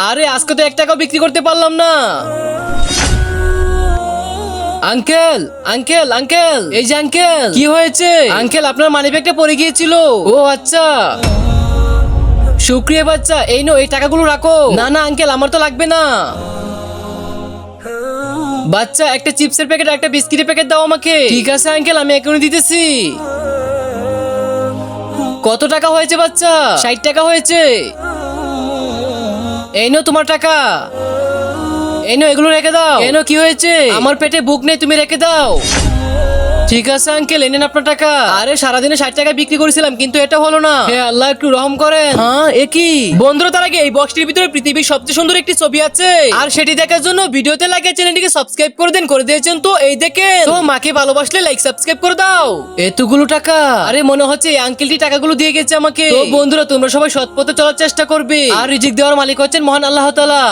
আরে আজকে তো 1 টাকাও বিক্রি করতে পারলাম না। আঙ্কেল আঙ্কেল আঙ্কেল, এই যে আঙ্কেল, কি হয়েছে আঙ্কেল? আপনার মানিব্যাগটা পড়ে গিয়েছিল। ও আচ্ছা, শুক্রিয়া বাচ্চা, এই নো, এই টাকাগুলো রাখো। না না আঙ্কেল, আমার তো লাগবে না। বাচ্চা, একটা চিপসের প্যাকেট, একটা বিস্কিটের প্যাকেট দাও আমাকে। ঠিক আছে আঙ্কেল, আমি এখনই দিতেছি। কত টাকা হয়েছে বাচ্চা? 60 টাকা হয়েছে। এই নো তোমার টাকা। এই নো, এগুলো রেখে দাও। এই নো, কি হয়েছে? আমার পেটে বুক নেই, তুমি রেখে দাও। ঠিক আছে আঙ্কেল, এনেন আপনার টাকা। আরে সারাদিনে 60 টাকা বিক্রি করেছিলাম, কিন্তু এটা হলো না। হে আল্লাহ, একটু রহম করেন। হ্যাঁ, এ কি বন্ধুরা? তার আগে এই বক্সটির ভিতরে পৃথিবীর সবচেয়ে সুন্দর একটি ছবি আছে, আর সেটি দেখার জন্য ভিডিওতে লাগে চ্যানেলটিকে সাবস্ক্রাইব করে দেন। করে দিয়েছেন তো? এই দেখেন তো, মাকে ভালোবাসলে লাইক সাবস্ক্রাইব করে দাও। এতগুলো টাকা! আরে মনে হচ্ছে এই আঙ্কেলটি টাকাগুলো দিয়ে গেছে আমাকে। তো বন্ধুরা, তোমরা সবাই সৎ পথে চলার চেষ্টা করবে, আর রিজিক দেওয়ার মালিক হচ্ছেন মহান আল্লাহ তাআলা।